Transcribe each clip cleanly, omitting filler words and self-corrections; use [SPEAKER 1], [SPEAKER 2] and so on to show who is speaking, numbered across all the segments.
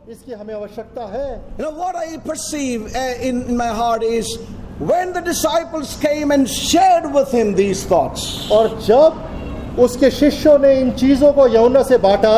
[SPEAKER 1] इसकी हमें आवश्यकता है।
[SPEAKER 2] You know what I perceive in my heart is when the disciples came and shared with him these thoughts.
[SPEAKER 1] और जब उसके शिष्यों ने इन चीजों को यूहन्ना से बांटा,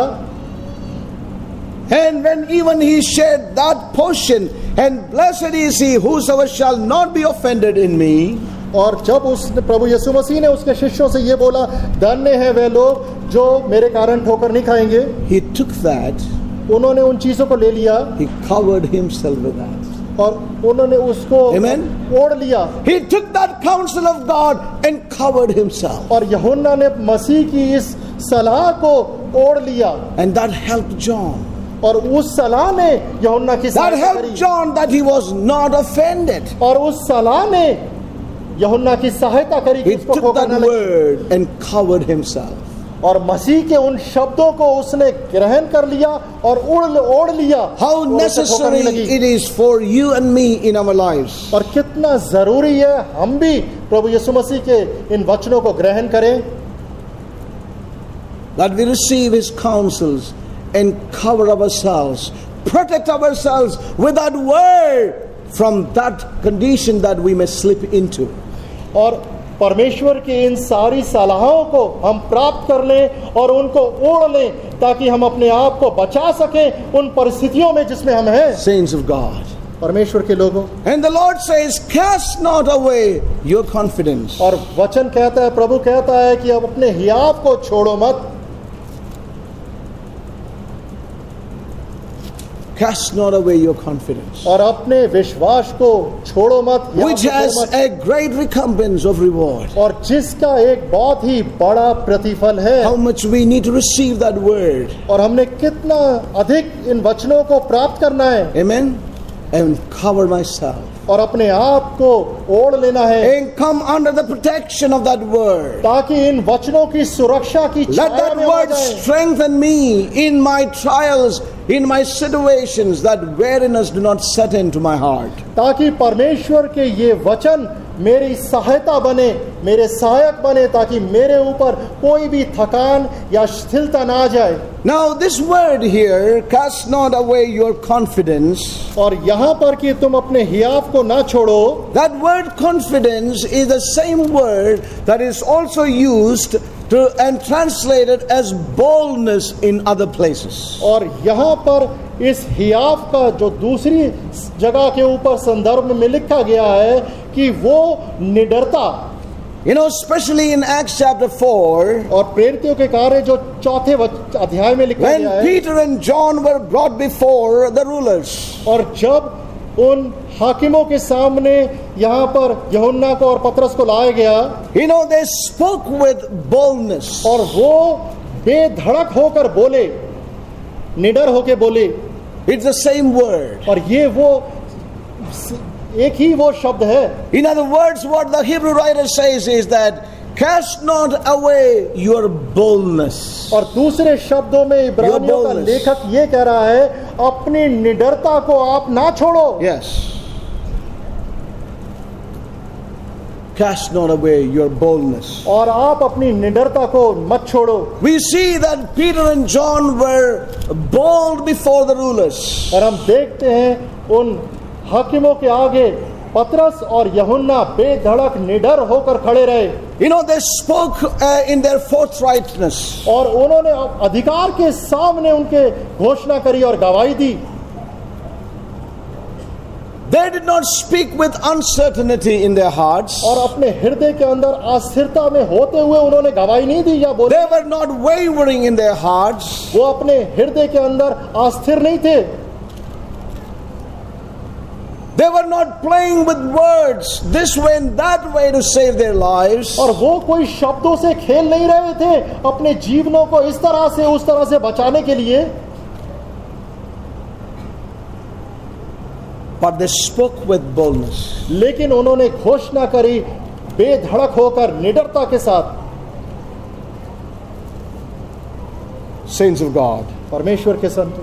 [SPEAKER 2] and when even he shared that portion, and blessed is he whosoever shall not be offended in me.
[SPEAKER 1] और जब उस प्रभु यीशु मसीह ने उसके शिष्यों से ये बोला, धन्य है वे लोग जो मेरे कारण ठोकर नहीं खाएंगे,
[SPEAKER 2] He took that,
[SPEAKER 1] उन्होंने उन चीजों को ले लिया
[SPEAKER 2] he covered himself with that.
[SPEAKER 1] और उन्होंने उसको
[SPEAKER 2] Amen.
[SPEAKER 1] ओढ़ लिया।
[SPEAKER 2] He took that counsel of God and covered himself.
[SPEAKER 1] और यूहन्ना ने मसीह की इस सलाह को ओढ़ लिया,
[SPEAKER 2] And that helped John.
[SPEAKER 1] और उस सलाह ने यूहन्ना की
[SPEAKER 2] That
[SPEAKER 1] सहायता
[SPEAKER 2] helped
[SPEAKER 1] करी,
[SPEAKER 2] John that he was not offended.
[SPEAKER 1] और उस सलाह ने यूहन्ना की सहायता करी कि
[SPEAKER 2] He
[SPEAKER 1] उसको
[SPEAKER 2] took
[SPEAKER 1] ठोकर
[SPEAKER 2] that
[SPEAKER 1] न लगे।
[SPEAKER 2] word and covered himself.
[SPEAKER 1] और मसीह के उन शब्दों को उसने ग्रहण कर लिया और ओढ़ लिया।
[SPEAKER 2] How
[SPEAKER 1] और उसे ठोकर
[SPEAKER 2] necessary
[SPEAKER 1] नहीं लगी।
[SPEAKER 2] it is for you and me in our lives.
[SPEAKER 1] और कितना जरूरी है हम भी प्रभु यीशु मसीह के इन वचनों को ग्रहण करें,
[SPEAKER 2] That we receive his counsels and cover ourselves, protect ourselves with that word from that condition that we may slip into.
[SPEAKER 1] और परमेश्वर की इन सारी सलाहों को हम प्राप्त कर लें और उनको ओढ़ लें ताकि हम अपने आप को बचा सकें उन परिस्थितियों में जिसमें हम हैं,
[SPEAKER 2] Saints of God.
[SPEAKER 1] परमेश्वर के लोगों।
[SPEAKER 2] And the Lord says, cast not away your confidence.
[SPEAKER 1] और वचन कहता है, प्रभु कहता है कि अब अपने हियाव को छोड़ो मत।
[SPEAKER 2] Cast not away your confidence,
[SPEAKER 1] और अपने विश्वास को छोड़ो मत, हियाव
[SPEAKER 2] which
[SPEAKER 1] को
[SPEAKER 2] has
[SPEAKER 1] छोड़ो मत,
[SPEAKER 2] a great recompense of reward.
[SPEAKER 1] और जिसका एक बहुत ही बड़ा प्रतिफल है।
[SPEAKER 2] How much we need to receive that word.
[SPEAKER 1] और हमने कितना अधिक इन वचनों को प्राप्त करना है।
[SPEAKER 2] Amen. And cover myself.
[SPEAKER 1] और अपने आप को ओढ़ लेना है
[SPEAKER 2] And come under the protection of that word.
[SPEAKER 1] ताकि इन वचनों की सुरक्षा की
[SPEAKER 2] Let
[SPEAKER 1] छाया
[SPEAKER 2] that
[SPEAKER 1] में आ
[SPEAKER 2] word
[SPEAKER 1] जाए।
[SPEAKER 2] strengthen me in my trials, in my situations, that weariness do not set into my heart.
[SPEAKER 1] ताकि परमेश्वर के ये वचन मेरी सहायता बने, मेरे सहायक बने, ताकि मेरे ऊपर कोई भी थकान या शिथिलता ना आ जाए।
[SPEAKER 2] Now this word here, cast not away your confidence.
[SPEAKER 1] और यहाँ पर कि तुम अपने हियाव को ना छोड़ो,
[SPEAKER 2] That word confidence is the same word that is also used to and translated as boldness in other places.
[SPEAKER 1] और यहाँ पर इस हियाव का जो दूसरी जगह के ऊपर संदर्भ में लिखा गया है कि वो निडरता,
[SPEAKER 2] You know, especially in Acts chapter 4,
[SPEAKER 1] और प्रेरितों के कार्य जो चौथे अध्याय में लिखा
[SPEAKER 2] when
[SPEAKER 1] गया है,
[SPEAKER 2] Peter and John were brought before the rulers.
[SPEAKER 1] और जब उन हाकिमों के सामने यहाँ पर यूहन्ना को और पतरस को लाया गया,
[SPEAKER 2] You know, they spoke with boldness.
[SPEAKER 1] और वो बेधड़क होकर बोले, निडर होकर बोले।
[SPEAKER 2] It's the same word.
[SPEAKER 1] और ये वो एक ही वो शब्द है।
[SPEAKER 2] In other words, what the Hebrew writer says is that cast not away your boldness.
[SPEAKER 1] और दूसरे शब्दों में इब्रानियों का
[SPEAKER 2] boldness.
[SPEAKER 1] लेखक ये कह रहा है, अपनी निडरता को आप ना छोड़ो।
[SPEAKER 2] Yes. Cast not away your boldness.
[SPEAKER 1] और आप अपनी निडरता को मत छोड़ो।
[SPEAKER 2] We see that Peter and John were bold before the rulers.
[SPEAKER 1] और हम देखते हैं उन हाकिमों के आगे पतरस और यूहन्ना बेधड़क निडर होकर खड़े रहे।
[SPEAKER 2] You know, they spoke in their forthrightness.
[SPEAKER 1] और उन्होंने अधिकार के सामने उनके घोषणा करी और गवाही दी।
[SPEAKER 2] They did not speak with uncertainty in their hearts.
[SPEAKER 1] और अपने हृदय के अंदर अस्थिरता में होते हुए उन्होंने गवाही नहीं दी या बोले।
[SPEAKER 2] They were not wavering in their hearts.
[SPEAKER 1] वो अपने हृदय के अंदर अस्थिर नहीं थे।
[SPEAKER 2] They were not playing with words this way and that way to save their lives.
[SPEAKER 1] और वो कोई शब्दों से खेल नहीं रहे थे अपने जीवनों को इस तरह से उस तरह से बचाने के लिए।
[SPEAKER 2] But they spoke with boldness.
[SPEAKER 1] लेकिन उन्होंने घोषणा करी बेधड़क होकर निडरता के साथ।
[SPEAKER 2] Saints of God.
[SPEAKER 1] परमेश्वर के संत,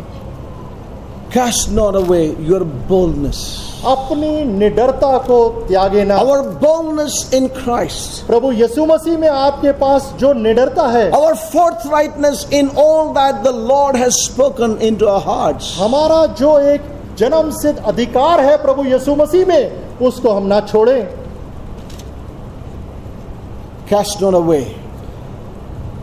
[SPEAKER 2] Cast not away your boldness.
[SPEAKER 1] अपनी निडरता को त्यागे ना।
[SPEAKER 2] Our boldness in Christ.
[SPEAKER 1] प्रभु यीशु मसीह में आपके पास जो निडरता है,
[SPEAKER 2] Our forthrightness in all that the Lord has spoken into our hearts.
[SPEAKER 1] हमारा जो एक जन्म सिद्ध अधिकार है प्रभु यीशु मसीह में, उसको हम ना छोड़ें।
[SPEAKER 2] Cast not away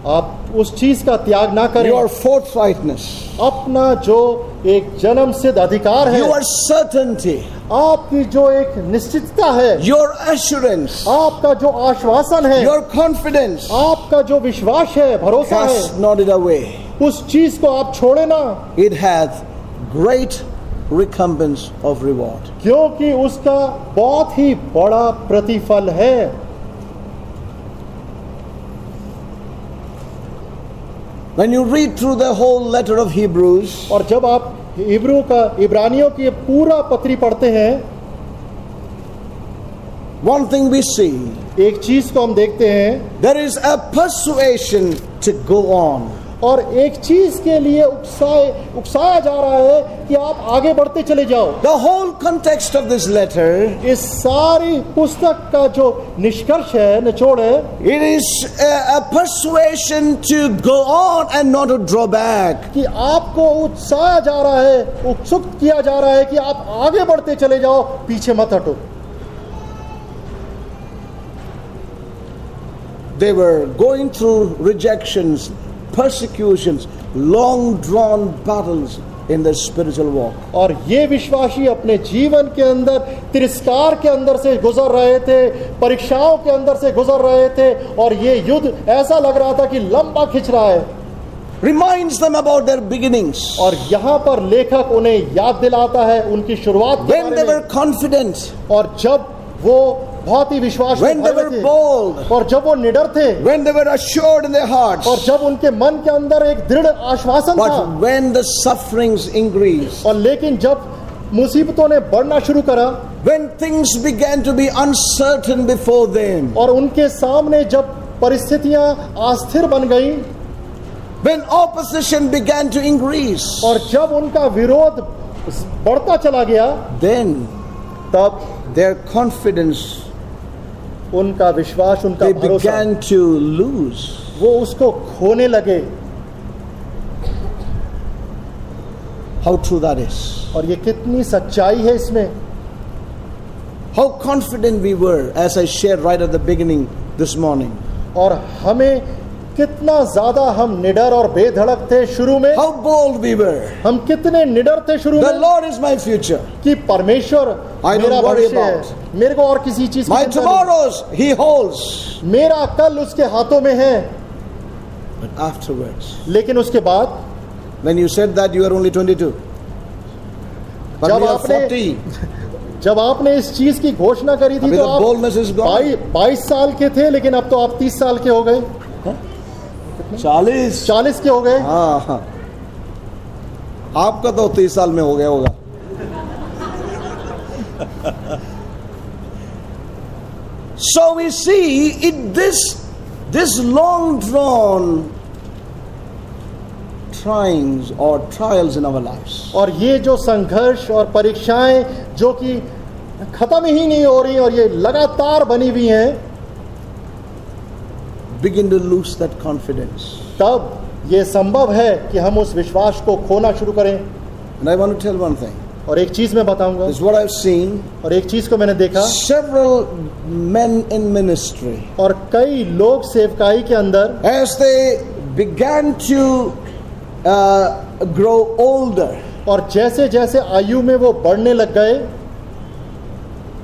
[SPEAKER 1] आप उस चीज का त्याग ना करें।
[SPEAKER 2] your forthrightness,
[SPEAKER 1] अपना जो एक जन्म सिद्ध अधिकार है,
[SPEAKER 2] your certainty,
[SPEAKER 1] आपकी जो एक निश्चितता है,
[SPEAKER 2] your assurance,
[SPEAKER 1] आपका जो आश्वासन है,
[SPEAKER 2] your confidence.
[SPEAKER 1] आपका जो विश्वास है, भरोसा
[SPEAKER 2] Cast
[SPEAKER 1] है,
[SPEAKER 2] not it away.
[SPEAKER 1] उस चीज को आप छोड़े ना,
[SPEAKER 2] It hath great recompense of reward.
[SPEAKER 1] क्योंकि उसका बहुत ही बड़ा प्रतिफल है।
[SPEAKER 2] When you read through the whole letter of Hebrews,
[SPEAKER 1] और जब आप इब्रानियों की पूरा पत्री पढ़ते हैं,
[SPEAKER 2] one thing we see,
[SPEAKER 1] एक चीज को हम देखते हैं,
[SPEAKER 2] there is a persuasion to go on.
[SPEAKER 1] और एक चीज के लिए उकसाया जा रहा है कि आप आगे बढ़ते चले जाओ।
[SPEAKER 2] The whole context of this letter,
[SPEAKER 1] इस सारी पुस्तक का जो निष्कर्ष है, निचोड़ है,
[SPEAKER 2] it is a persuasion to go on and not to draw back.
[SPEAKER 1] कि आपको उत्साह जा रहा है, उत्सुक किया जा रहा है कि आप आगे बढ़ते चले जाओ, पीछे मत हटो।
[SPEAKER 2] They were going through rejections, persecutions, long drawn battles in their spiritual walk.
[SPEAKER 1] और ये विश्वासी अपने जीवन के अंदर तिरस्कार के अंदर से गुजर रहे थे, परीक्षाओं के अंदर से गुजर रहे थे, और ये युद्ध ऐसा लग रहा था कि लंबा खिंच रहा है।
[SPEAKER 2] Reminds them about their beginnings.
[SPEAKER 1] और यहाँ पर लेखक उन्हें याद दिलाता है उनकी शुरुआत के
[SPEAKER 2] When
[SPEAKER 1] बारे
[SPEAKER 2] they
[SPEAKER 1] में।
[SPEAKER 2] were confident,
[SPEAKER 1] और जब वो बहुत ही विश्वास
[SPEAKER 2] when they were
[SPEAKER 1] थे,
[SPEAKER 2] bold,
[SPEAKER 1] और जब वो निडर थे,
[SPEAKER 2] when they were assured in their hearts,
[SPEAKER 1] और जब उनके मन के अंदर एक दृढ़ आश्वासन था,
[SPEAKER 2] but when the sufferings increased,
[SPEAKER 1] और लेकिन जब मुसीबतों ने बढ़ना शुरू करा,
[SPEAKER 2] when things began to be uncertain before them,
[SPEAKER 1] और उनके सामने जब परिस्थितियां अस्थिर बन गई,
[SPEAKER 2] when opposition began to increase,
[SPEAKER 1] और जब उनका विरोध बढ़ता चला गया,
[SPEAKER 2] then
[SPEAKER 1] तब
[SPEAKER 2] their confidence,
[SPEAKER 1] उनका विश्वास, उनका
[SPEAKER 2] they
[SPEAKER 1] भरोसा,
[SPEAKER 2] began to lose.
[SPEAKER 1] वो उसको खोने लगे।
[SPEAKER 2] How true that is.
[SPEAKER 1] और ये कितनी सच्चाई है इसमें।
[SPEAKER 2] How confident we were, as I shared right at the beginning this morning.
[SPEAKER 1] और हमें कितना ज्यादा हम निडर और बेधड़क थे शुरू में।
[SPEAKER 2] How bold we were.
[SPEAKER 1] हम कितने निडर थे शुरू
[SPEAKER 2] The
[SPEAKER 1] में
[SPEAKER 2] Lord is my future.
[SPEAKER 1] कि परमेश्वर
[SPEAKER 2] I don't
[SPEAKER 1] मेरा
[SPEAKER 2] worry
[SPEAKER 1] भविष्य है,
[SPEAKER 2] about.
[SPEAKER 1] मेरे को और किसी चीज की
[SPEAKER 2] My
[SPEAKER 1] चिंता नहीं।
[SPEAKER 2] tomorrows He holds.
[SPEAKER 1] मेरा कल उसके हाथों में है।
[SPEAKER 2] But afterwards,
[SPEAKER 1] लेकिन उसके बाद
[SPEAKER 2] when you said that, you were only 22. But
[SPEAKER 1] जब
[SPEAKER 2] we are
[SPEAKER 1] आपने
[SPEAKER 2] 40.
[SPEAKER 1] जब आपने इस चीज की घोषणा करी थी
[SPEAKER 2] अभी
[SPEAKER 1] तो
[SPEAKER 2] तो
[SPEAKER 1] आप
[SPEAKER 2] boldness is gone.
[SPEAKER 1] 22 साल के थे, लेकिन अब तो आप 30 साल के हो गए,
[SPEAKER 2] 40.
[SPEAKER 1] 40 के हो गए।
[SPEAKER 2] हाँ हाँ, आपका तो 30 साल में हो गया होगा। So we see it, this long drawn tryings or trials in our lives,
[SPEAKER 1] और ये जो संघर्ष और परीक्षाएं जो कि खत्म ही नहीं हो रही और ये लगातार बनी हुई हैं,
[SPEAKER 2] begin to lose that confidence.
[SPEAKER 1] तब ये संभव है कि हम उस विश्वास को खोना शुरू करें।
[SPEAKER 2] And I want to tell one thing.
[SPEAKER 1] और एक चीज मैं बताऊंगा,
[SPEAKER 2] This is what I've seen.
[SPEAKER 1] और एक चीज को मैंने देखा,
[SPEAKER 2] Several men in ministry,
[SPEAKER 1] और कई लोग सेवकाई के अंदर
[SPEAKER 2] as they began to grow older,
[SPEAKER 1] और जैसे जैसे आयु में वो बढ़ने लग गए,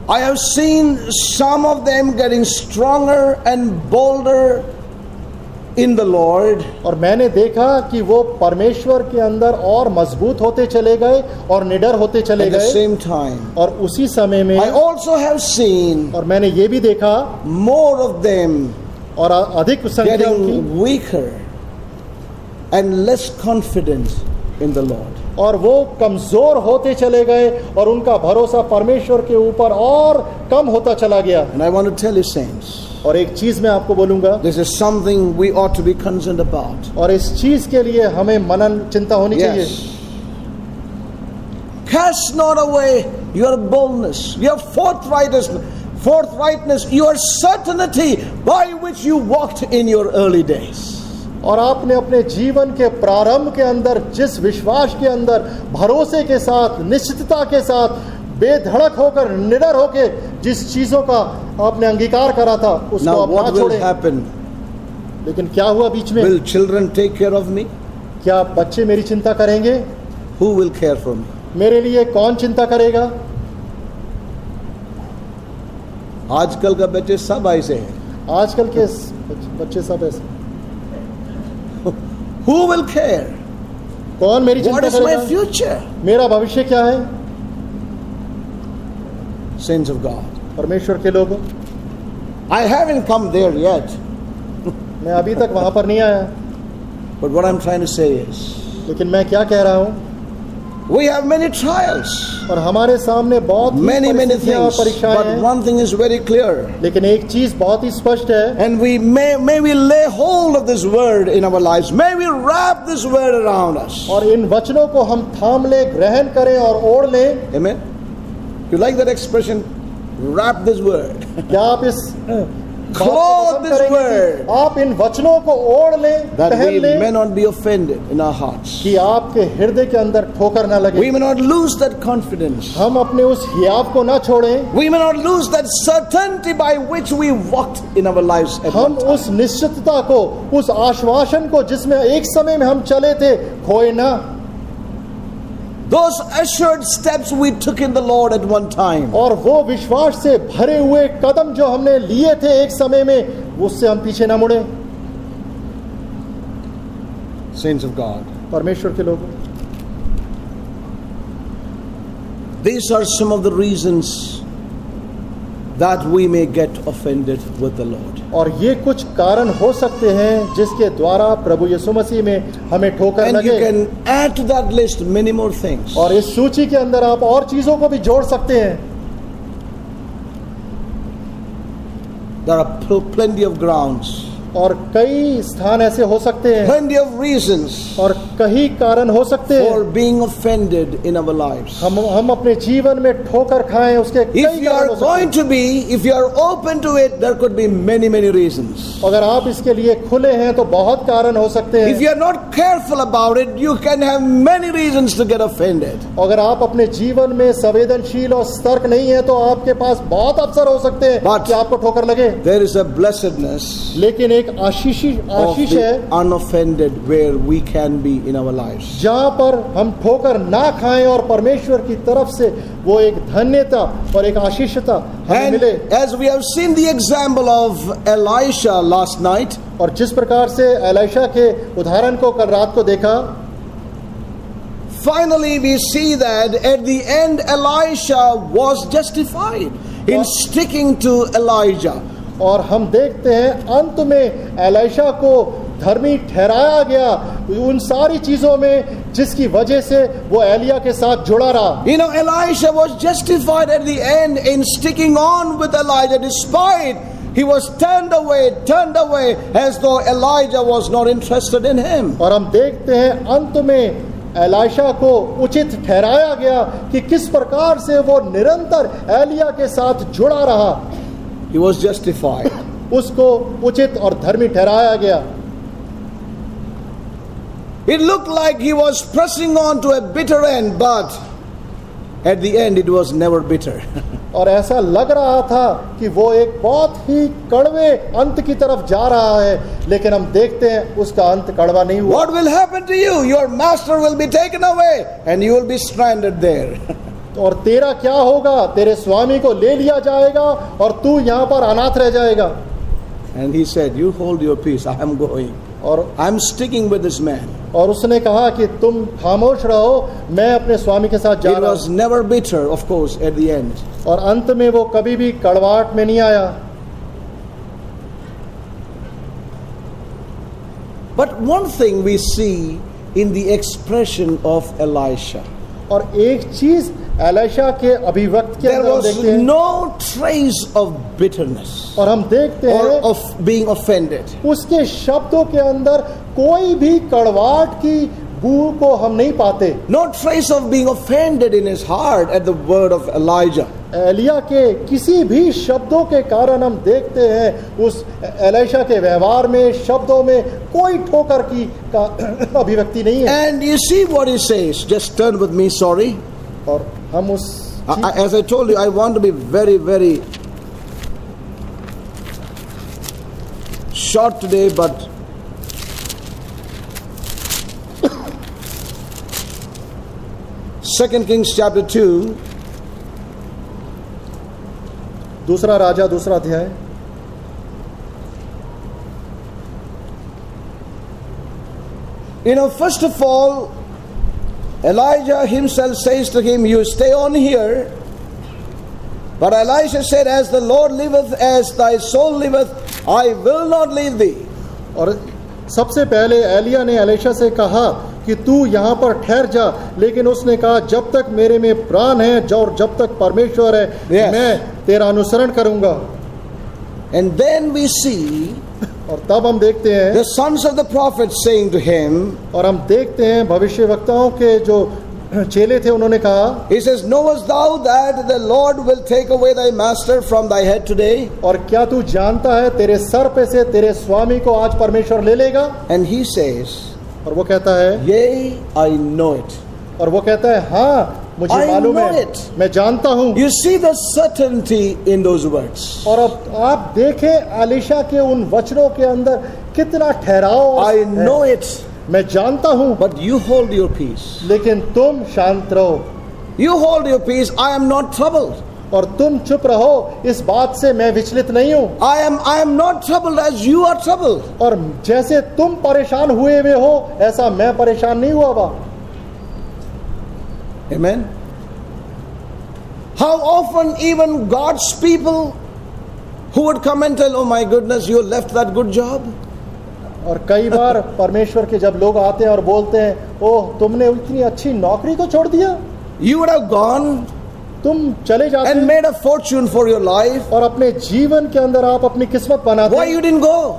[SPEAKER 2] I have seen some of them getting stronger and bolder in the Lord,
[SPEAKER 1] और मैंने देखा कि वो परमेश्वर के अंदर और मजबूत होते चले गए और निडर होते चले
[SPEAKER 2] at the
[SPEAKER 1] गए।
[SPEAKER 2] same time.
[SPEAKER 1] और उसी समय में
[SPEAKER 2] I also have seen
[SPEAKER 1] और मैंने ये भी देखा,
[SPEAKER 2] more of them
[SPEAKER 1] और अधिक संख्या उनकी,
[SPEAKER 2] getting weaker and less confident in the Lord.
[SPEAKER 1] और वो कमजोर होते चले गए और उनका भरोसा परमेश्वर के ऊपर और कम होता चला गया।
[SPEAKER 2] And I want to tell you, saints,
[SPEAKER 1] और एक चीज मैं आपको बोलूंगा,
[SPEAKER 2] this is something we ought to be concerned about.
[SPEAKER 1] और इस चीज के लिए हमें मनन चिंता होनी चाहिए।
[SPEAKER 2] Yes. Cast not away your boldness, your forthrightness, your certainty by which you walked in your early days.
[SPEAKER 1] और आपने अपने जीवन के प्रारंभ के अंदर जिस विश्वास के अंदर भरोसे के साथ, निश्चितता के साथ, बेधड़क होकर, निडर होकर जिस चीजों का आपने अंगीकार करा था उसको
[SPEAKER 2] Now
[SPEAKER 1] आप ना
[SPEAKER 2] what will
[SPEAKER 1] छोड़ें।
[SPEAKER 2] happen?
[SPEAKER 1] लेकिन क्या हुआ बीच में?
[SPEAKER 2] Will children take care of me?
[SPEAKER 1] क्या बच्चे मेरी चिंता करेंगे?
[SPEAKER 2] Who will care for me?
[SPEAKER 1] मेरे लिए कौन चिंता करेगा?
[SPEAKER 2] आजकल का बच्चे सब ऐसे हैं।
[SPEAKER 1] आजकल के बच्चे सब ऐसे।
[SPEAKER 2] Who will care?
[SPEAKER 1] कौन मेरी
[SPEAKER 2] What
[SPEAKER 1] चिंता
[SPEAKER 2] is my
[SPEAKER 1] करेगा?
[SPEAKER 2] future?
[SPEAKER 1] मेरा भविष्य क्या है?
[SPEAKER 2] Saints of God.
[SPEAKER 1] परमेश्वर के लोगों,
[SPEAKER 2] I haven't come there yet.
[SPEAKER 1] मैं अभी तक वहां पर नहीं आया,
[SPEAKER 2] But what I'm trying to say is,
[SPEAKER 1] लेकिन मैं क्या कह रहा हूं,
[SPEAKER 2] we have many trials,
[SPEAKER 1] और हमारे सामने बहुत
[SPEAKER 2] many
[SPEAKER 1] परिस्थितियां और
[SPEAKER 2] things.
[SPEAKER 1] परीक्षाएं
[SPEAKER 2] But
[SPEAKER 1] हैं,
[SPEAKER 2] one thing is very clear.
[SPEAKER 1] लेकिन एक चीज बहुत ही स्पष्ट है,
[SPEAKER 2] And we may we lay hold of this word in our lives. May we wrap this word around us.
[SPEAKER 1] और इन वचनों को हम थाम ले, ग्रहण करें और ओढ़ लें।
[SPEAKER 2] Amen. You like that expression? Wrap this word.
[SPEAKER 1] क्या आप इस बात को
[SPEAKER 2] Clothe
[SPEAKER 1] पसंद
[SPEAKER 2] this
[SPEAKER 1] करेंगे
[SPEAKER 2] word.
[SPEAKER 1] कि आप इन वचनों को ओढ़ लें,
[SPEAKER 2] That
[SPEAKER 1] पहन
[SPEAKER 2] we may
[SPEAKER 1] लें,
[SPEAKER 2] not be offended in our hearts.
[SPEAKER 1] कि आपके हृदय के अंदर ठोकर ना लगे,
[SPEAKER 2] We may not lose that confidence.
[SPEAKER 1] हम अपने उस हियाव को ना छोड़ें,
[SPEAKER 2] We may not lose that certainty by which we walked in our lives at
[SPEAKER 1] हम
[SPEAKER 2] one time.
[SPEAKER 1] उस निश्चितता को, उस आश्वासन को जिसमें एक समय में हम चले थे, खोए ना।
[SPEAKER 2] Those assured steps we took in the Lord at one time.
[SPEAKER 1] और वो विश्वास से भरे हुए कदम जो हमने लिए थे एक समय में, उससे हम पीछे ना मुड़े।
[SPEAKER 2] Saints of God.
[SPEAKER 1] परमेश्वर के लोगों,
[SPEAKER 2] These are some of the reasons that we may get offended with the Lord.
[SPEAKER 1] और ये कुछ कारण हो सकते हैं जिसके द्वारा प्रभु यीशु मसीह में हमें ठोकर
[SPEAKER 2] And you
[SPEAKER 1] लगे।
[SPEAKER 2] can add to that list many more things.
[SPEAKER 1] और इस सूची के अंदर आप और चीजों को भी जोड़ सकते हैं।
[SPEAKER 2] There are plenty of grounds,
[SPEAKER 1] और कई स्थान ऐसे हो सकते हैं,
[SPEAKER 2] plenty of reasons
[SPEAKER 1] और कई कारण हो सकते
[SPEAKER 2] for
[SPEAKER 1] हैं
[SPEAKER 2] being offended in our lives.
[SPEAKER 1] हम अपने जीवन में ठोकर खाएं, उसके कई
[SPEAKER 2] If you
[SPEAKER 1] कारण
[SPEAKER 2] are
[SPEAKER 1] हो सकते
[SPEAKER 2] going
[SPEAKER 1] हैं।
[SPEAKER 2] to be, if you are open to it, there could be many reasons.
[SPEAKER 1] अगर आप इसके लिए खुले हैं तो बहुत कारण हो सकते
[SPEAKER 2] If
[SPEAKER 1] हैं।
[SPEAKER 2] you are not careful about it, you can have many reasons to get offended.
[SPEAKER 1] अगर आप अपने जीवन में संवेदनशील और सतर्क नहीं है तो आपके पास बहुत अवसर हो सकते हैं
[SPEAKER 2] But-
[SPEAKER 1] कि आपको ठोकर लगे।
[SPEAKER 2] There is a blessedness
[SPEAKER 1] लेकिन एक आशीष
[SPEAKER 2] of
[SPEAKER 1] है
[SPEAKER 2] the unoffended where we can be in our lives.
[SPEAKER 1] जहां पर हम ठोकर ना खाएं और परमेश्वर की तरफ से वो एक धन्यता और एक आशीषता हमें
[SPEAKER 2] And
[SPEAKER 1] मिले।
[SPEAKER 2] as we have seen the example of Elisha last night,
[SPEAKER 1] और जिस प्रकार से एलीशा के उदाहरण को कल रात को देखा,
[SPEAKER 2] finally we see that at the end Elisha was justified in sticking to Elijah.
[SPEAKER 1] और हम देखते हैं अंत में एलीशा को धर्मी ठहराया गया उन सारी चीजों में जिसकी वजह से वो एलिया के साथ जुड़ा रहा।
[SPEAKER 2] You know, Elisha was justified at the end in sticking on with Elijah despite he was turned away as though Elijah was not interested in him.
[SPEAKER 1] और हम देखते हैं अंत में एलीशा को उचित ठहराया गया कि किस प्रकार से वो निरंतर एलिया के साथ जुड़ा रहा।
[SPEAKER 2] He was justified.
[SPEAKER 1] उसको उचित और धर्मी ठहराया गया।
[SPEAKER 2] It looked like he was pressing on to a bitter end, but at the end it was never bitter.
[SPEAKER 1] और ऐसा लग रहा था कि वो एक बहुत ही कड़वे अंत की तरफ जा रहा है, लेकिन हम देखते हैं उसका अंत कड़वा नहीं हुआ।
[SPEAKER 2] What will happen to you? Your master will be taken away and you will be stranded there.
[SPEAKER 1] और तेरा क्या होगा? तेरे स्वामी को ले लिया जाएगा और तू यहाँ पर अनाथ रह जाएगा।
[SPEAKER 2] And he said, you hold your peace, I am going.
[SPEAKER 1] और
[SPEAKER 2] I'm sticking with this man.
[SPEAKER 1] और उसने कहा कि तुम खामोश रहो, मैं अपने स्वामी के साथ जा
[SPEAKER 2] It
[SPEAKER 1] रहा
[SPEAKER 2] was
[SPEAKER 1] हूँ।
[SPEAKER 2] never bitter, of course, at the end.
[SPEAKER 1] और अंत में वो कभी भी कड़वाहट में नहीं आया।
[SPEAKER 2] But one thing we see in the expression of Elisha,
[SPEAKER 1] और एक चीज एलीशा के अभिव्यक्त के
[SPEAKER 2] there
[SPEAKER 1] अंदर हम
[SPEAKER 2] was
[SPEAKER 1] देखते हैं,
[SPEAKER 2] no trace of bitterness
[SPEAKER 1] और हम देखते
[SPEAKER 2] or
[SPEAKER 1] हैं
[SPEAKER 2] of being offended.
[SPEAKER 1] उसके शब्दों के अंदर कोई भी कड़वाहट की बू को हम नहीं पाते।
[SPEAKER 2] No trace of being offended in his heart at the word of Elijah.
[SPEAKER 1] Elia के किसी भी शब्दों के कारण हम देखते हैं उस एलीशा के व्यवहार में, शब्दों में कोई ठोकर की का अभिव्यक्ति नहीं है।
[SPEAKER 2] And you see what he says. Just turn with me, sorry.
[SPEAKER 1] और हम उस
[SPEAKER 2] As I told you, I want to be very, very short today, but Second Kings chapter 2,
[SPEAKER 1] दूसरा राजा दूसरा अध्याय,
[SPEAKER 2] first of all, Elijah himself says to him, you stay on here. But Elisha said, as the Lord liveth, as thy soul liveth, I will not leave thee.
[SPEAKER 1] और सबसे पहले एलिया ने Elisha से कहा कि तू यहाँ पर ठहर जा, लेकिन उसने कहा जब तक मेरे में प्राण है और जब तक परमेश्वर है,
[SPEAKER 2] Yes.
[SPEAKER 1] मैं तेरा अनुसरण करूंगा।
[SPEAKER 2] And then we see
[SPEAKER 1] और तब हम देखते हैं
[SPEAKER 2] the sons of the prophets saying to him,
[SPEAKER 1] और हम देखते हैं भविष्यवक्ताओं के जो चेले थे उन्होंने कहा,
[SPEAKER 2] he says, knowest thou that the Lord will take away thy master from thy head today?
[SPEAKER 1] और क्या तू जानता है तेरे सर पे से तेरे स्वामी को आज परमेश्वर ले लेगा?
[SPEAKER 2] And he says,
[SPEAKER 1] और वो कहता है,
[SPEAKER 2] yea, I know it.
[SPEAKER 1] और वो कहता है हाँ मुझे
[SPEAKER 2] I
[SPEAKER 1] मालूम
[SPEAKER 2] know
[SPEAKER 1] है,
[SPEAKER 2] it.
[SPEAKER 1] मैं जानता हूँ।
[SPEAKER 2] You see the certainty in those words.
[SPEAKER 1] और अब आप देखें एलीशा के उन वचनों के अंदर कितना ठहराव
[SPEAKER 2] I
[SPEAKER 1] है।
[SPEAKER 2] know it,
[SPEAKER 1] मैं जानता हूँ,
[SPEAKER 2] but you hold your peace.
[SPEAKER 1] लेकिन तुम शांत रहो
[SPEAKER 2] You hold your peace, I am not troubled.
[SPEAKER 1] और तुम चुप रहो, इस बात से मैं विचलित नहीं हूँ।
[SPEAKER 2] I am not troubled as you are troubled.
[SPEAKER 1] और जैसे तुम परेशान हुए हुए हो ऐसा मैं परेशान नहीं हुआ बा।
[SPEAKER 2] Amen. How often even God's people who would come and tell, oh my goodness, you left that good job.
[SPEAKER 1] और कई बार परमेश्वर के जब लोग आते हैं और बोलते हैं, ओह तुमने इतनी अच्छी नौकरी को छोड़ दिया,
[SPEAKER 2] You would have gone
[SPEAKER 1] तुम चले जाते
[SPEAKER 2] and made a fortune for your life.
[SPEAKER 1] और अपने जीवन के अंदर आप अपनी किस्मत बनाते।
[SPEAKER 2] Why you didn't go?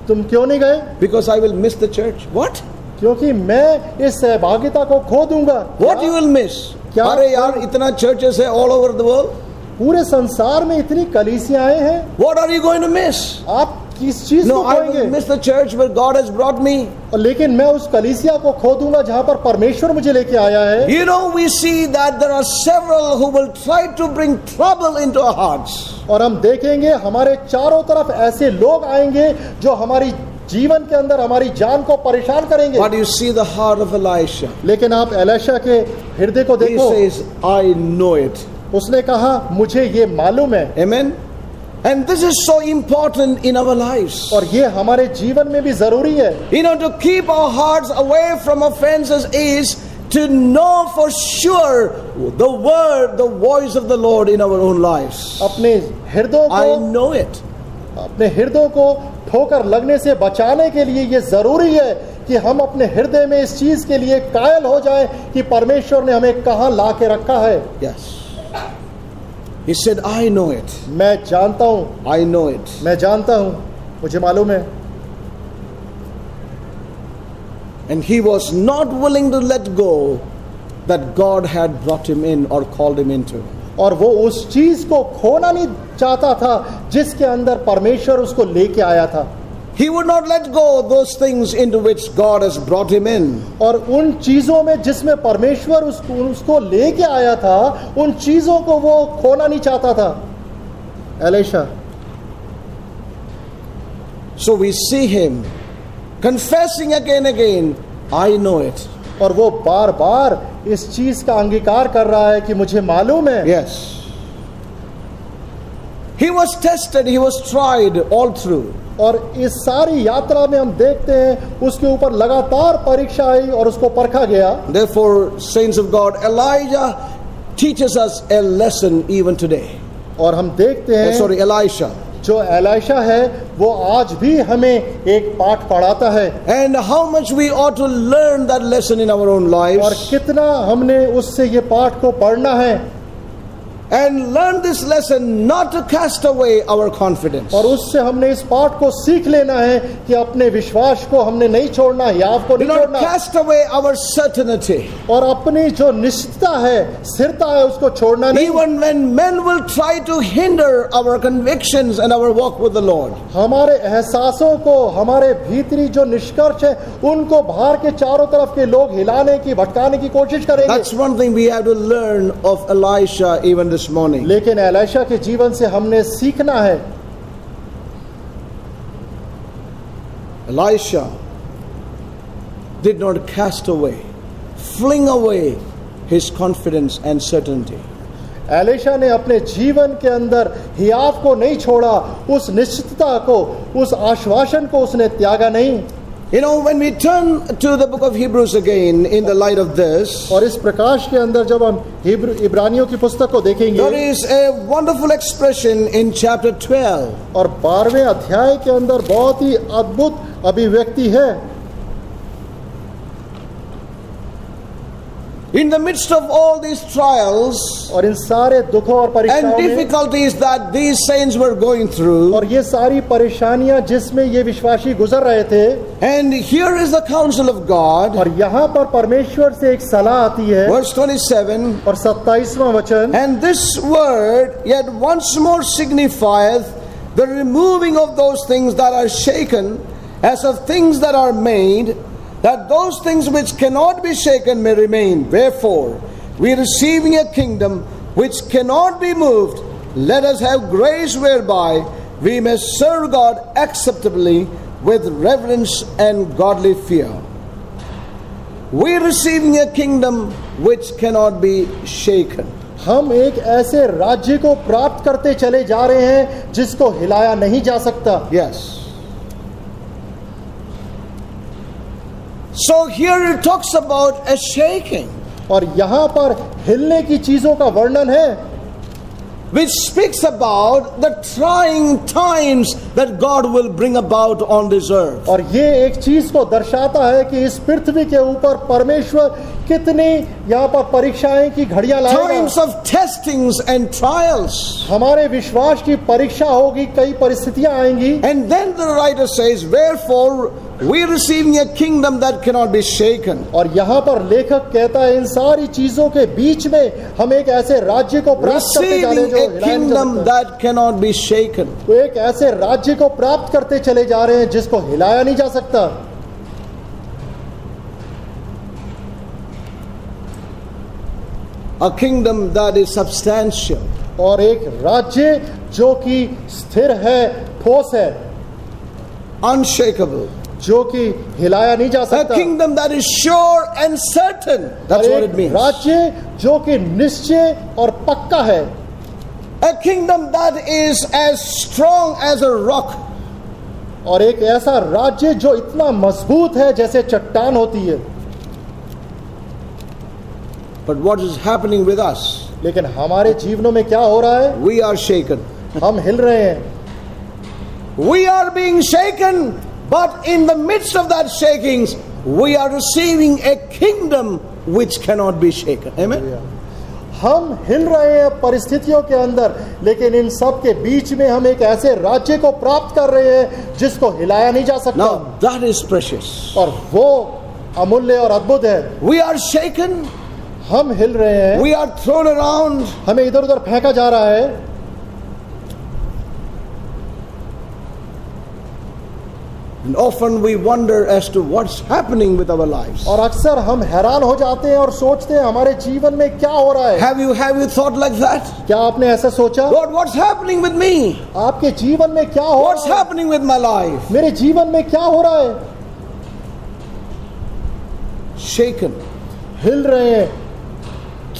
[SPEAKER 1] तुम क्यों नहीं गए?
[SPEAKER 2] Because I will miss the church. What?
[SPEAKER 1] क्योंकि मैं इस सहभागिता को खो दूंगा।
[SPEAKER 2] What you will miss?
[SPEAKER 1] क्या?
[SPEAKER 2] अरे यार इतना churches है all over the world.
[SPEAKER 1] पूरे संसार में इतनी कलीसियाएं हैं,
[SPEAKER 2] What are you going to miss?
[SPEAKER 1] आप किस चीज
[SPEAKER 2] No,
[SPEAKER 1] को
[SPEAKER 2] I will
[SPEAKER 1] खोएंगे?
[SPEAKER 2] miss the church where God has brought me.
[SPEAKER 1] और लेकिन मैं उस कलीसिया को खो दूंगा जहां पर परमेश्वर मुझे लेके आया है।
[SPEAKER 2] You know, we see that there are several who will try to bring trouble into our hearts.
[SPEAKER 1] और हम देखेंगे हमारे चारों तरफ ऐसे लोग आएंगे जो हमारी जीवन के अंदर हमारी जान को परेशान करेंगे।
[SPEAKER 2] But you see the heart of Elisha.
[SPEAKER 1] लेकिन आप एलीशा के हृदय को
[SPEAKER 2] He
[SPEAKER 1] देखो,
[SPEAKER 2] says, I know it.
[SPEAKER 1] उसने कहा मुझे ये मालूम है।
[SPEAKER 2] Amen. And this is so important in our lives.
[SPEAKER 1] और ये हमारे जीवन में भी जरूरी है।
[SPEAKER 2] You know, to keep our hearts away from offenses is to know for sure the word, the voice of the Lord in our own lives.
[SPEAKER 1] अपने हृदयों
[SPEAKER 2] I
[SPEAKER 1] को
[SPEAKER 2] know it.
[SPEAKER 1] अपने हृदयों को ठोकर लगने से बचाने के लिए ये जरूरी है कि हम अपने हृदय में इस चीज के लिए कायल हो जाएं कि परमेश्वर ने हमें कहां ला के रखा है।
[SPEAKER 2] Yes. He said, I know it.
[SPEAKER 1] मैं जानता हूं,
[SPEAKER 2] I know it.
[SPEAKER 1] मैं जानता हूं, मुझे मालूम है।
[SPEAKER 2] And he was not willing to let go that God had brought him in or called him into.
[SPEAKER 1] और वो उस चीज को खोना नहीं चाहता था जिसके अंदर परमेश्वर उसको लेके आया था।
[SPEAKER 2] He would not let go those things into which God has brought him in.
[SPEAKER 1] और उन चीजों में जिसमें परमेश्वर उसको लेके आया था, उन चीजों को वो खोना नहीं चाहता था Elisha.
[SPEAKER 2] So we see him confessing again and again, I know it.
[SPEAKER 1] और वो बार बार इस चीज का अंगीकार कर रहा है कि मुझे मालूम है।
[SPEAKER 2] Yes. He was tested, he was tried all through.
[SPEAKER 1] और इस सारी यात्रा में हम देखते हैं उसके ऊपर लगातार परीक्षा आई और उसको परखा गया।
[SPEAKER 2] Therefore, saints of God, Elijah teaches us a lesson even today.
[SPEAKER 1] और हम देखते हैं
[SPEAKER 2] Elisha.
[SPEAKER 1] जो एलीशा है वो आज भी हमें एक पाठ पढ़ाता है।
[SPEAKER 2] And how much we ought to learn that lesson in our own
[SPEAKER 1] और
[SPEAKER 2] lives.
[SPEAKER 1] कितना हमने उससे ये पाठ को पढ़ना है।
[SPEAKER 2] and learn this lesson not to cast away our confidence.
[SPEAKER 1] और उससे हमने इस पाठ को सीख लेना है कि अपने विश्वास को हमने नहीं छोड़ना, याव को
[SPEAKER 2] Do
[SPEAKER 1] नहीं
[SPEAKER 2] not
[SPEAKER 1] छोड़ना,
[SPEAKER 2] cast away our certainty.
[SPEAKER 1] और अपनी जो निश्चितता है, स्थिरता है, उसको छोड़ना नहीं।
[SPEAKER 2] Even when men will try to hinder our convictions and our walk with the Lord.
[SPEAKER 1] हमारे एहसासों को, हमारे भीतरी जो निष्कर्ष है, उनको बाहर के चारों तरफ के लोग हिलाने की, भटकाने की कोशिश करेंगे।
[SPEAKER 2] That's one thing we have to learn of Elisha even this morning.
[SPEAKER 1] लेकिन एलीशा के जीवन से हमने सीखना है।
[SPEAKER 2] Elisha did not cast away, fling away his confidence and certainty.
[SPEAKER 1] Elisha ने अपने जीवन के अंदर हियाव को नहीं छोड़ा, उस निश्चितता को, उस आश्वासन को उसने त्यागा नहीं।
[SPEAKER 2] You know, when we turn to the book of Hebrews again in the light of this,
[SPEAKER 1] और इस प्रकाश के अंदर जब हम इब्रानियों की पुस्तक को देखेंगे,
[SPEAKER 2] there is a wonderful expression in chapter 12.
[SPEAKER 1] और 12वें अध्याय के अंदर बहुत ही अद्भुत अभिव्यक्ति है।
[SPEAKER 2] In the midst of all these trials
[SPEAKER 1] और इन सारे दुखों और
[SPEAKER 2] and
[SPEAKER 1] परीक्षाओं में,
[SPEAKER 2] difficulties that these saints were going through,
[SPEAKER 1] और ये सारी परेशानियां जिसमें ये विश्वासी गुजर रहे थे,
[SPEAKER 2] and here is the counsel of God,
[SPEAKER 1] और यहाँ पर परमेश्वर से एक सलाह आती है।
[SPEAKER 2] verse 27,
[SPEAKER 1] और 27वां वचन,
[SPEAKER 2] and this word yet once more signifieth the removing of those things that are shaken, as of things that are made, that those things which cannot be shaken may remain. Wherefore, we receiving a kingdom which cannot be moved, let us have grace whereby we may serve God acceptably with reverence and godly fear. We receiving a kingdom which cannot be shaken.
[SPEAKER 1] हम एक ऐसे राज्य को प्राप्त करते चले जा रहे हैं जिसको हिलाया नहीं जा सकता।
[SPEAKER 2] Yes. So here it talks about a shaking,
[SPEAKER 1] और यहाँ पर हिलने की चीजों का वर्णन है,
[SPEAKER 2] which speaks about the trying times that God will bring about on this earth.
[SPEAKER 1] और ये एक चीज को दर्शाता है कि इस पृथ्वी के ऊपर परमेश्वर कितनी यहाँ पर परीक्षाएं की घड़ियां
[SPEAKER 2] Times
[SPEAKER 1] लाएगा।
[SPEAKER 2] of testings and trials.
[SPEAKER 1] हमारे विश्वास की परीक्षा होगी, कई परिस्थितियां आएंगी।
[SPEAKER 2] And then the writer says, wherefore we receiving a kingdom that cannot be shaken.
[SPEAKER 1] और यहाँ पर लेखक कहता है इन सारी चीजों के बीच में हम एक ऐसे राज्य को प्राप्त करते जा रहे हैं
[SPEAKER 2] Receiving
[SPEAKER 1] जो
[SPEAKER 2] a
[SPEAKER 1] हिलाया नहीं जा
[SPEAKER 2] kingdom
[SPEAKER 1] सकता।
[SPEAKER 2] that cannot be shaken.
[SPEAKER 1] तो एक ऐसे राज्य को प्राप्त करते चले जा रहे हैं जिसको हिलाया नहीं जा सकता।
[SPEAKER 2] A kingdom that is substantial.
[SPEAKER 1] और एक राज्य जो कि स्थिर है, ठोस है,
[SPEAKER 2] Unshakable.
[SPEAKER 1] जो कि हिलाया नहीं जा
[SPEAKER 2] A
[SPEAKER 1] सकता।
[SPEAKER 2] kingdom that is sure and certain. That's what it means.
[SPEAKER 1] राज्य जो कि निश्चय और पक्का है।
[SPEAKER 2] A kingdom that is as strong as a rock.
[SPEAKER 1] और एक ऐसा राज्य जो इतना मजबूत है जैसे चट्टान होती है।
[SPEAKER 2] But what is happening with us?
[SPEAKER 1] लेकिन हमारे जीवनों में क्या हो रहा है?
[SPEAKER 2] We are shaken.
[SPEAKER 1] हम हिल रहे हैं।
[SPEAKER 2] We are being shaken, but in the midst of that shakings, we are receiving a kingdom which cannot be shaken. Amen?
[SPEAKER 1] हम हिल रहे हैं परिस्थितियों के अंदर, लेकिन इन सब के बीच में हम एक ऐसे राज्य को प्राप्त कर रहे हैं जिसको हिलाया नहीं जा सकता।
[SPEAKER 2] Now that is precious.
[SPEAKER 1] और वो अमूल्य और अद्भुत है।
[SPEAKER 2] We are shaken,
[SPEAKER 1] हम हिल रहे हैं,
[SPEAKER 2] we are thrown around,
[SPEAKER 1] हमें इधर उधर फेंका जा रहा है।
[SPEAKER 2] and often we wonder as to what's happening with our lives.
[SPEAKER 1] और अक्सर हम हैरान हो जाते हैं और सोचते हैं हमारे जीवन में क्या हो रहा है।
[SPEAKER 2] Have you thought like that?
[SPEAKER 1] क्या आपने ऐसा सोचा?
[SPEAKER 2] Lord, what's happening with me?
[SPEAKER 1] आपके जीवन में क्या हो
[SPEAKER 2] What's
[SPEAKER 1] रहा है?
[SPEAKER 2] happening with my life?
[SPEAKER 1] मेरे जीवन में क्या हो रहा है?
[SPEAKER 2] Shaken,
[SPEAKER 1] हिल रहे हैं,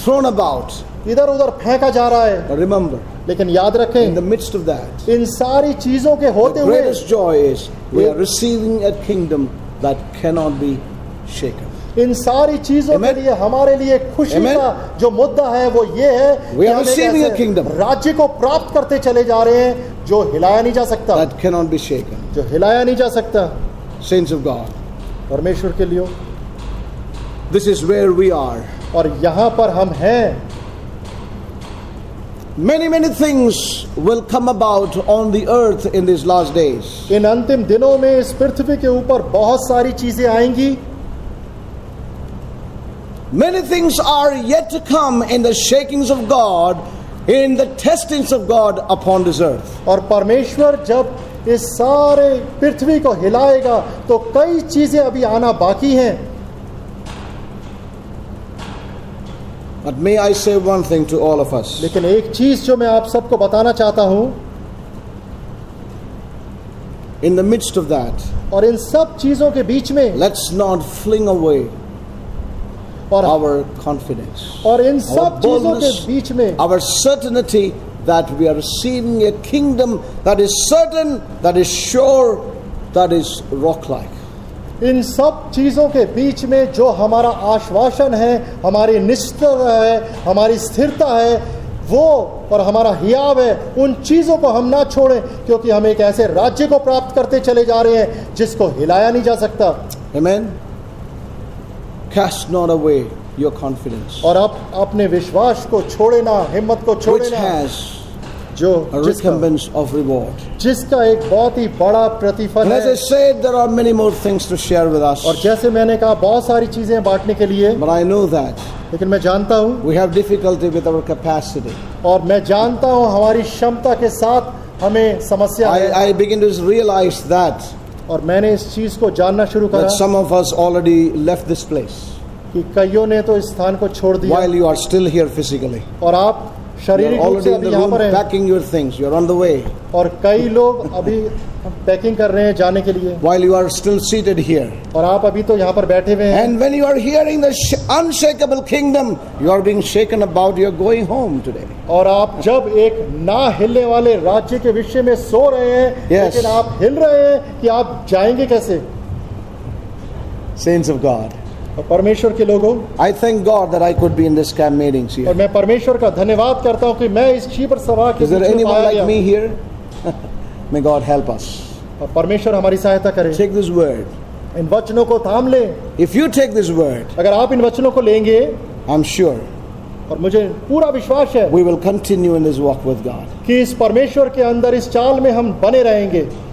[SPEAKER 2] thrown about.
[SPEAKER 1] इधर उधर फेंका जा रहा है।
[SPEAKER 2] But remember,
[SPEAKER 1] लेकिन याद
[SPEAKER 2] in
[SPEAKER 1] रखें,
[SPEAKER 2] the midst of that,
[SPEAKER 1] इन सारी चीजों के होते
[SPEAKER 2] the
[SPEAKER 1] हुए
[SPEAKER 2] greatest joy is we are receiving a kingdom that cannot be shaken.
[SPEAKER 1] इन सारी चीजों के
[SPEAKER 2] Amen?
[SPEAKER 1] लिए हमारे लिए खुशी
[SPEAKER 2] Amen?
[SPEAKER 1] का जो मुद्दा है वो ये है
[SPEAKER 2] We
[SPEAKER 1] कि
[SPEAKER 2] are
[SPEAKER 1] हम एक
[SPEAKER 2] receiving a
[SPEAKER 1] ऐसे
[SPEAKER 2] kingdom
[SPEAKER 1] राज्य को प्राप्त करते चले जा रहे हैं जो हिलाया नहीं जा सकता,
[SPEAKER 2] That cannot be shaken.
[SPEAKER 1] जो हिलाया नहीं जा सकता।
[SPEAKER 2] Saints of God,
[SPEAKER 1] परमेश्वर के लिए,
[SPEAKER 2] this is where we are.
[SPEAKER 1] और यहाँ पर हम हैं।
[SPEAKER 2] Many things will come about on the earth in these last days.
[SPEAKER 1] इन अंतिम दिनों में इस पृथ्वी के ऊपर बहुत सारी चीजें आएंगी.
[SPEAKER 2] Many things are yet to come in the shakings of God, in the testings of God upon this earth.
[SPEAKER 1] और परमेश्वर जब इस सारे पृथ्वी को हिलाएगा तो कई चीजें अभी आना बाकी हैं.
[SPEAKER 2] But may I say one thing to all of us.
[SPEAKER 1] लेकिन एक चीज जो मैं आप सबको बताना चाहता हूं,
[SPEAKER 2] In the midst of that,
[SPEAKER 1] और इन सब चीजों के बीच में,
[SPEAKER 2] let's not fling away
[SPEAKER 1] और
[SPEAKER 2] our confidence,
[SPEAKER 1] और इन
[SPEAKER 2] our
[SPEAKER 1] सब चीजों के
[SPEAKER 2] boldness,
[SPEAKER 1] बीच में
[SPEAKER 2] our certainty that we are receiving a kingdom that is certain, that is sure, that is rock-like.
[SPEAKER 1] इन सब चीजों के बीच में जो हमारा आश्वासन है, हमारी निश्चितता है, हमारी स्थिरता है, वो और हमारा हियाव है, उन चीजों को हम ना छोड़ें, क्योंकि हम एक ऐसे राज्य को प्राप्त करते चले जा रहे हैं जिसको हिलाया नहीं जा सकता.
[SPEAKER 2] Amen. Cast not away your confidence,
[SPEAKER 1] और आप अपने विश्वास को छोड़े ना, हिम्मत को छोड़े
[SPEAKER 2] which
[SPEAKER 1] ना,
[SPEAKER 2] has
[SPEAKER 1] जो
[SPEAKER 2] a recompense of reward.
[SPEAKER 1] जिसका एक बहुत ही बड़ा प्रतिफल
[SPEAKER 2] And as I
[SPEAKER 1] है.
[SPEAKER 2] said, there are many more things to share with us.
[SPEAKER 1] और जैसे मैंने कहा, बहुत सारी चीजें बांटने के लिए,
[SPEAKER 2] But I know that
[SPEAKER 1] लेकिन मैं जानता हूँ,
[SPEAKER 2] we have difficulty with our capacity.
[SPEAKER 1] और मैं जानता हूँ हमारी क्षमता के साथ हमें समस्या है.
[SPEAKER 2] I begin to realize that
[SPEAKER 1] और मैंने इस चीज को जानना शुरू करा
[SPEAKER 2] some of us already left this place
[SPEAKER 1] कि कईयों ने तो इस स्थान को छोड़ दिया,
[SPEAKER 2] while you are still here physically.
[SPEAKER 1] और आप
[SPEAKER 2] You are
[SPEAKER 1] शारीरिक रूप से
[SPEAKER 2] already in
[SPEAKER 1] अभी
[SPEAKER 2] the
[SPEAKER 1] यहाँ
[SPEAKER 2] room
[SPEAKER 1] पर हैं,
[SPEAKER 2] packing your things. You are on the way.
[SPEAKER 1] और कई लोग अभी पैकिंग कर रहे हैं जाने के लिए,
[SPEAKER 2] While you are still seated here.
[SPEAKER 1] और आप अभी तो यहाँ पर बैठे हुए हैं.
[SPEAKER 2] And when you are hearing the unshakable kingdom, you are being shaken about your going home today.
[SPEAKER 1] और आप जब एक ना हिलने वाले राज्य के विषय में सो रहे हैं,
[SPEAKER 2] Yes.
[SPEAKER 1] लेकिन आप हिल रहे हैं कि आप जाएंगे कैसे.
[SPEAKER 2] Saints of God,
[SPEAKER 1] और परमेश्वर के लोगों,
[SPEAKER 2] I thank God that I could be in this camp meetings
[SPEAKER 1] और
[SPEAKER 2] here.
[SPEAKER 1] मैं परमेश्वर का धन्यवाद करता हूँ कि मैं इस शिविर सभा के
[SPEAKER 2] Is there
[SPEAKER 1] बीच में
[SPEAKER 2] anyone
[SPEAKER 1] पाया
[SPEAKER 2] like
[SPEAKER 1] गया.
[SPEAKER 2] me here? May God help us.
[SPEAKER 1] और परमेश्वर हमारी सहायता करे.
[SPEAKER 2] Take this word.
[SPEAKER 1] इन वचनों को थाम ले.
[SPEAKER 2] If you take this word,
[SPEAKER 1] अगर आप इन वचनों को लेंगे,
[SPEAKER 2] I'm sure
[SPEAKER 1] और मुझे पूरा विश्वास है
[SPEAKER 2] we will continue in this walk with God.
[SPEAKER 1] कि इस परमेश्वर के अंदर, इस चाल में हम बने रहेंगे.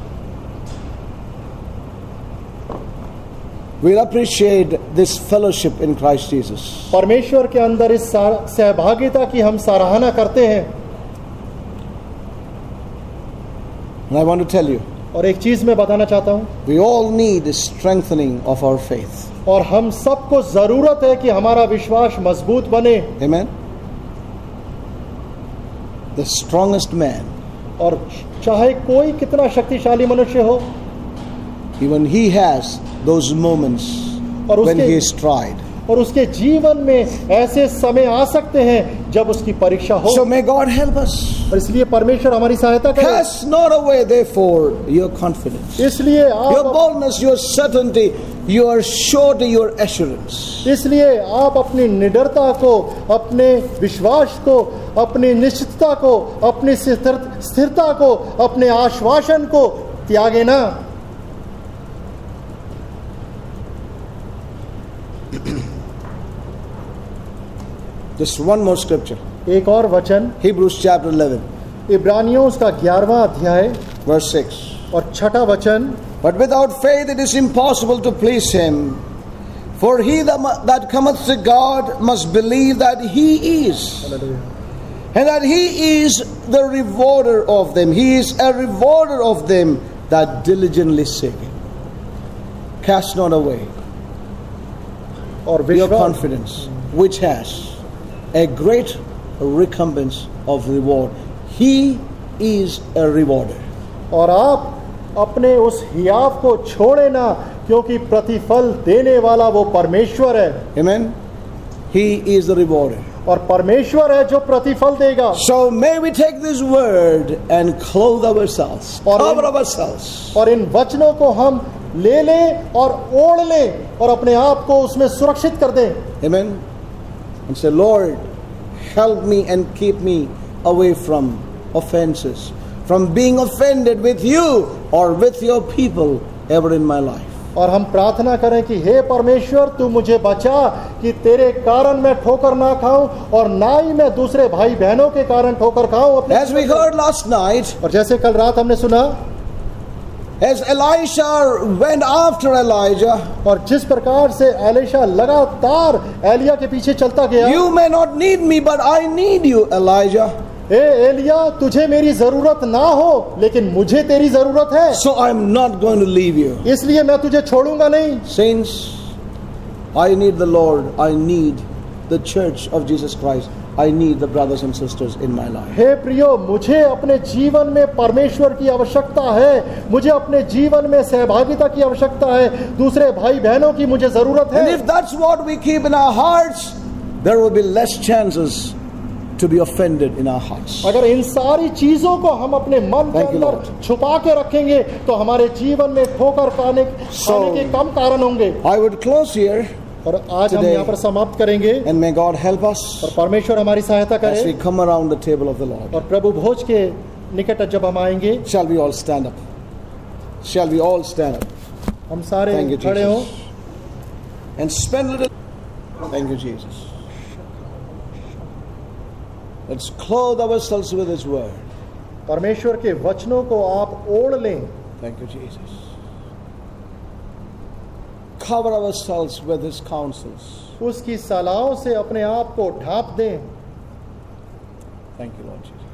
[SPEAKER 2] We'll appreciate this fellowship in Christ Jesus.
[SPEAKER 1] परमेश्वर के अंदर इस सहभागिता की हम सराहना करते हैं.
[SPEAKER 2] And I want to tell you,
[SPEAKER 1] और एक चीज मैं बताना चाहता हूँ,
[SPEAKER 2] we all need a strengthening of our faith.
[SPEAKER 1] और हम सबको जरूरत है कि हमारा विश्वास मजबूत बने.
[SPEAKER 2] Amen? The strongest man,
[SPEAKER 1] और चाहे कोई कितना शक्तिशाली मनुष्य हो,
[SPEAKER 2] even he has those moments
[SPEAKER 1] और
[SPEAKER 2] when
[SPEAKER 1] उसके-
[SPEAKER 2] he is tried.
[SPEAKER 1] और उसके जीवन में ऐसे समय आ सकते हैं जब उसकी परीक्षा हो.
[SPEAKER 2] So may God help us.
[SPEAKER 1] और इसलिए परमेश्वर हमारी सहायता करे.
[SPEAKER 2] Cast not away, therefore, your confidence,
[SPEAKER 1] इसलिए
[SPEAKER 2] your
[SPEAKER 1] आप
[SPEAKER 2] boldness, your certainty, your surety, your assurance.
[SPEAKER 1] इसलिए आप अपनी निडरता को, अपने विश्वास को, अपनी निश्चितता को, अपनी स्थिरता को, अपने आश्वासन को त्यागे ना.
[SPEAKER 2] Just one more scripture.
[SPEAKER 1] एक और वचन,
[SPEAKER 2] Hebrews chapter 11,
[SPEAKER 1] इब्रानियों उसका 11वां अध्याय
[SPEAKER 2] verse 6.
[SPEAKER 1] और 6वां वचन.
[SPEAKER 2] But without faith it is impossible to please him. For he that cometh to God must believe that he is, and that he is the rewarder of them. He is a rewarder of them that diligently seek him. Cast not away
[SPEAKER 1] और
[SPEAKER 2] your
[SPEAKER 1] विश्वास,
[SPEAKER 2] confidence, which has a great recompense of reward. He is a rewarder.
[SPEAKER 1] और आप अपने उस हियाव को छोड़े ना, क्योंकि प्रतिफल देने वाला वो परमेश्वर है.
[SPEAKER 2] Amen? He is the rewarder.
[SPEAKER 1] और परमेश्वर है जो प्रतिफल देगा.
[SPEAKER 2] So may we take this word and clothe ourselves, cover ourselves.
[SPEAKER 1] और इन वचनों को हम ले लें और ओढ़ लें और अपने आप को उसमें सुरक्षित कर दें.
[SPEAKER 2] Amen? And say, Lord, help me and keep me away from offenses, from being offended with you or with your people ever in my life.
[SPEAKER 1] और हम प्रार्थना करें कि हे परमेश्वर तू मुझे बचा कि तेरे कारण मैं ठोकर ना खाऊं और ना ही मैं दूसरे भाई बहनों के कारण ठोकर खाऊं अपने
[SPEAKER 2] As we heard last night,
[SPEAKER 1] और जैसे कल रात हमने सुना,
[SPEAKER 2] as Elisha went after Elijah,
[SPEAKER 1] और जिस प्रकार से एलीशा लगातार एलिया के पीछे चलता गया,
[SPEAKER 2] you may not need me, but I need you, Elijah.
[SPEAKER 1] ए एलिया तुझे मेरी जरूरत ना हो लेकिन मुझे तेरी जरूरत है,
[SPEAKER 2] So I'm not going to leave you.
[SPEAKER 1] इसलिए मैं तुझे छोड़ूंगा नहीं।
[SPEAKER 2] Saints, I need the Lord. I need the church of Jesus Christ. I need the brothers and sisters in my life.
[SPEAKER 1] हे प्रियो, मुझे अपने जीवन में परमेश्वर की आवश्यकता है, मुझे अपने जीवन में सहभागिता की आवश्यकता है, दूसरे भाई बहनों की मुझे जरूरत
[SPEAKER 2] And
[SPEAKER 1] है।
[SPEAKER 2] if that's what we keep in our hearts, there will be less chances to be offended in our hearts.
[SPEAKER 1] अगर इन सारी चीजों को हम अपने मन के
[SPEAKER 2] Thank you,
[SPEAKER 1] अंदर
[SPEAKER 2] Lord.
[SPEAKER 1] छुपा के रखेंगे तो हमारे जीवन में ठोकर खाने के कम कारण होंगे।
[SPEAKER 2] I would close here,
[SPEAKER 1] और आज हम
[SPEAKER 2] Today.
[SPEAKER 1] यहाँ पर समाप्त करेंगे
[SPEAKER 2] and may God help us
[SPEAKER 1] और परमेश्वर हमारी सहायता
[SPEAKER 2] as we
[SPEAKER 1] करे।
[SPEAKER 2] come around the table of the Lord.
[SPEAKER 1] और प्रभु भोज के निकट जब हम आएंगे,
[SPEAKER 2] Shall we all stand up? Shall we all stand up
[SPEAKER 1] हम सारे
[SPEAKER 2] Thank you,
[SPEAKER 1] खड़े हों
[SPEAKER 2] Jesus. and spend a little? Thank you, Jesus. Let's clothe ourselves with His word.
[SPEAKER 1] परमेश्वर के वचनों को आप ओढ़ लें।
[SPEAKER 2] Thank you, Jesus. Cover ourselves with His counsels.
[SPEAKER 1] उसकी सलाहों से अपने आप को ढांप दें।
[SPEAKER 2] Thank you, Lord Jesus.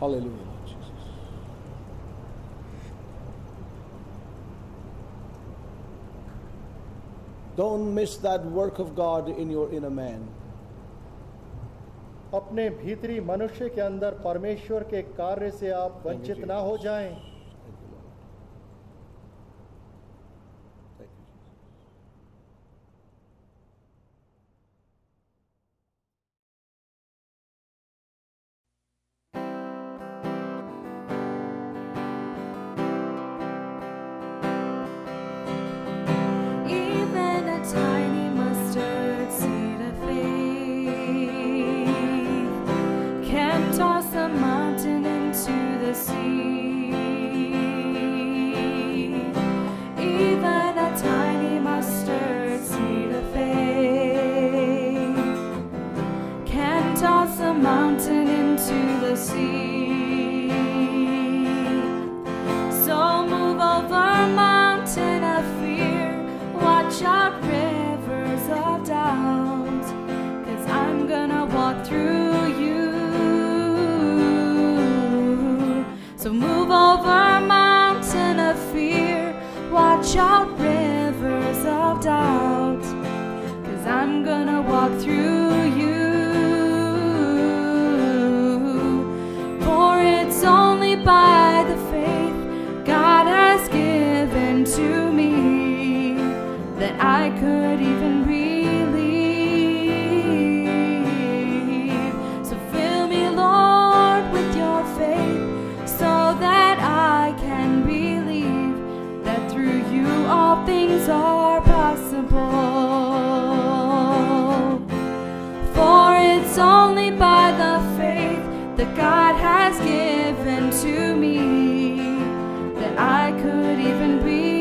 [SPEAKER 2] Hallelujah, Lord Jesus. Don't miss that work of God in your inner man.
[SPEAKER 1] अपने भीतरी मनुष्य के अंदर परमेश्वर के कार्य से आप वंचित ना हो जाएं।
[SPEAKER 2] Thank you, Lord. Thank you, Jesus.
[SPEAKER 3] Even a tiny mustard seed of faith can toss a mountain into the sea. Even a tiny mustard seed of faith can toss a mountain into the sea. So move over, mountain of fear. Watch out, rivers of doubt, 'cause I'm gonna walk through you. So move over, mountain of fear. Watch out, rivers of doubt, 'cause I'm gonna walk through you. For it's only by the faith God has given to me that I could even believe. So fill me, Lord, with your faith so that I can believe that through you all things are possible. For it's only by the faith that God has given to me that I could even believe.